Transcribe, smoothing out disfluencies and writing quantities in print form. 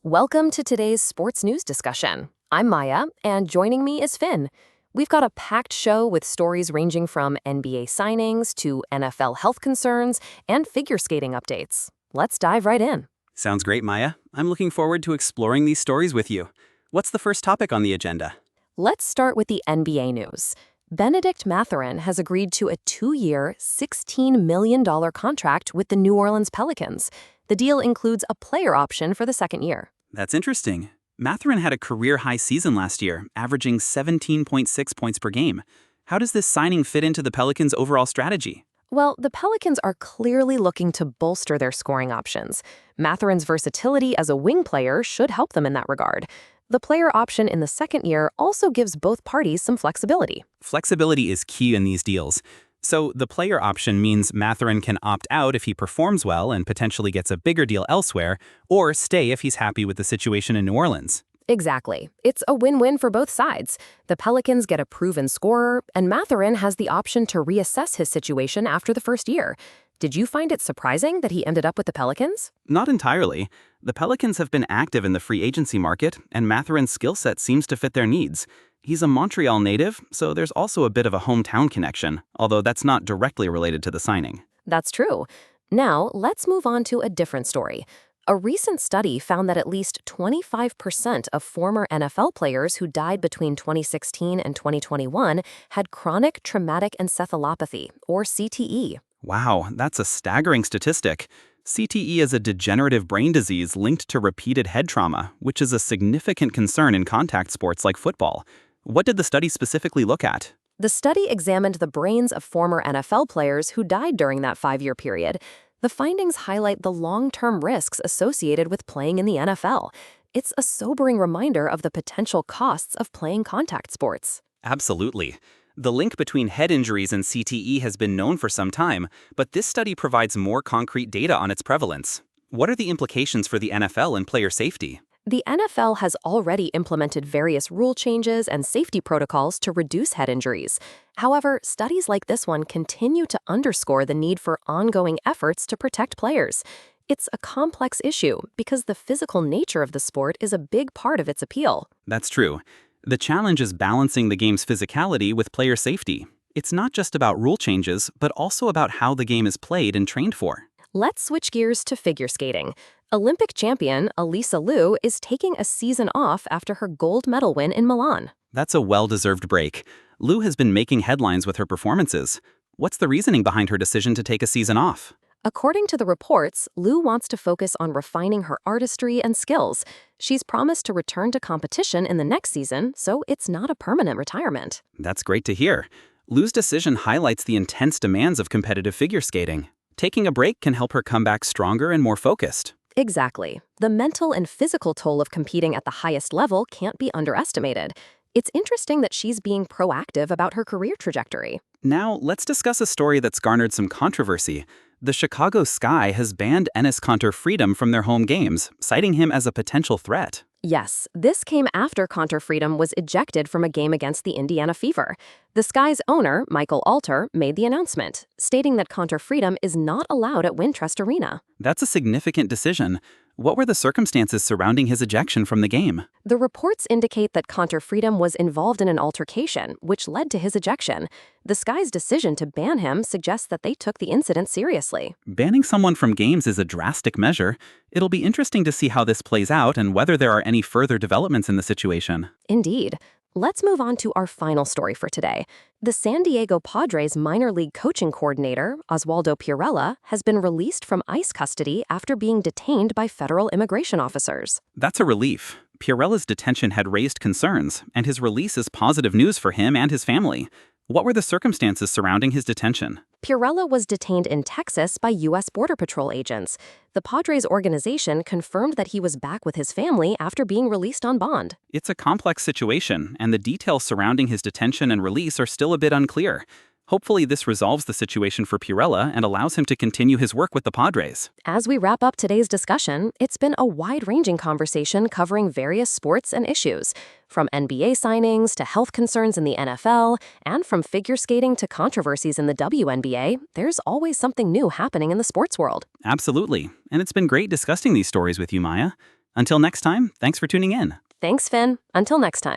Welcome to today's sports news discussion. I'm Maya, and joining me is Finn. We've got a packed show with stories ranging from NBA signings to NFL health concerns and figure skating updates. Let's dive right in. Sounds great, Maya. I'm looking forward to exploring these stories with you. What's the first topic on the agenda? Let's start with the NBA news. Benedict Mathurin has agreed to a 2-year, $16 million contract with the New Orleans Pelicans. The deal includes a player option for the second year. That's interesting. Mathurin had a career-high season last year, averaging 17.6 points per game. How does this signing fit into the Pelicans' overall strategy? Well, the Pelicans are clearly looking to bolster their scoring options. Mathurin's versatility as a wing player should help them in that regard. The player option in the second year also gives both parties some flexibility. Flexibility is key in these deals. So the player option means Mathurin can opt out if he performs well and potentially gets a bigger deal elsewhere, or stay if he's happy with the situation in New Orleans. Exactly. It's a win-win for both sides. The Pelicans get a proven scorer, and Mathurin has the option to reassess his situation after the first year. Did you find it surprising that he ended up with the Pelicans? Not entirely. The Pelicans have been active in the free agency market, and Mathurin's skill set seems to fit their needs. He's a Montreal native, so there's also a bit of a hometown connection, although that's not directly related to the signing. That's true. Now, let's move on to a different story. A recent study found that at least 25% of former NFL players who died between 2016 and 2021 had chronic traumatic encephalopathy, or CTE. Wow, that's a staggering statistic. CTE is a degenerative brain disease linked to repeated head trauma, which is a significant concern in contact sports like football. What did the study specifically look at? The study examined the brains of former NFL players who died during that 5-year period. The findings highlight the long-term risks associated with playing in the NFL. It's a sobering reminder of the potential costs of playing contact sports. Absolutely. The link between head injuries and CTE has been known for some time, but this study provides more concrete data on its prevalence. What are the implications for the NFL and player safety? The NFL has already implemented various rule changes and safety protocols to reduce head injuries. However, studies like this one continue to underscore the need for ongoing efforts to protect players. It's a complex issue because the physical nature of the sport is a big part of its appeal. That's true. The challenge is balancing the game's physicality with player safety. It's not just about rule changes, but also about how the game is played and trained for. Let's switch gears to figure skating. Olympic champion Alisa Liu is taking a season off after her gold medal win in Milan. That's a well-deserved break. Liu has been making headlines with her performances. What's the reasoning behind her decision to take a season off? According to the reports, Liu wants to focus on refining her artistry and skills. She's promised to return to competition in the next season, so it's not a permanent retirement. That's great to hear. Liu's decision highlights the intense demands of competitive figure skating. Taking a break can help her come back stronger and more focused. Exactly. The mental and physical toll of competing at the highest level can't be underestimated. It's interesting that she's being proactive about her career trajectory. Now, let's discuss a story that's garnered some controversy. The Chicago Sky has banned Enes Kanter Freedom from their home games, citing him as a potential threat. Yes, this came after Kanter Freedom was ejected from a game against the Indiana Fever. The Sky's owner, Michael Alter, made the announcement, stating that Kanter Freedom is not allowed at Wintrust Arena. That's a significant decision. What were the circumstances surrounding his ejection from the game? The reports indicate that Kanter Freedom was involved in an altercation, which led to his ejection. The Sky's decision to ban him suggests that they took the incident seriously. Banning someone from games is a drastic measure. It'll be interesting to see how this plays out and whether there are any further developments in the situation. Indeed. Let's move on to our final story for today. The San Diego Padres minor league coaching coordinator, Oswaldo Pirela, has been released from ICE custody after being detained by federal immigration officers. That's a relief. Pirela's detention had raised concerns, and his release is positive news for him and his family. What were the circumstances surrounding his detention? Pirela was detained in Texas by U.S. Border Patrol agents. The Padres organization confirmed that he was back with his family after being released on bond. It's a complex situation, and the details surrounding his detention and release are still a bit unclear. Hopefully this resolves the situation for Pirela and allows him to continue his work with the Padres. As we wrap up today's discussion, it's been a wide-ranging conversation covering various sports and issues, from NBA signings to health concerns in the NFL, and from figure skating to controversies in the WNBA. There's always something new happening in the sports world. Absolutely, and it's been great discussing these stories with you, Maya. Until next time, thanks for tuning in. Thanks, Finn. Until next time.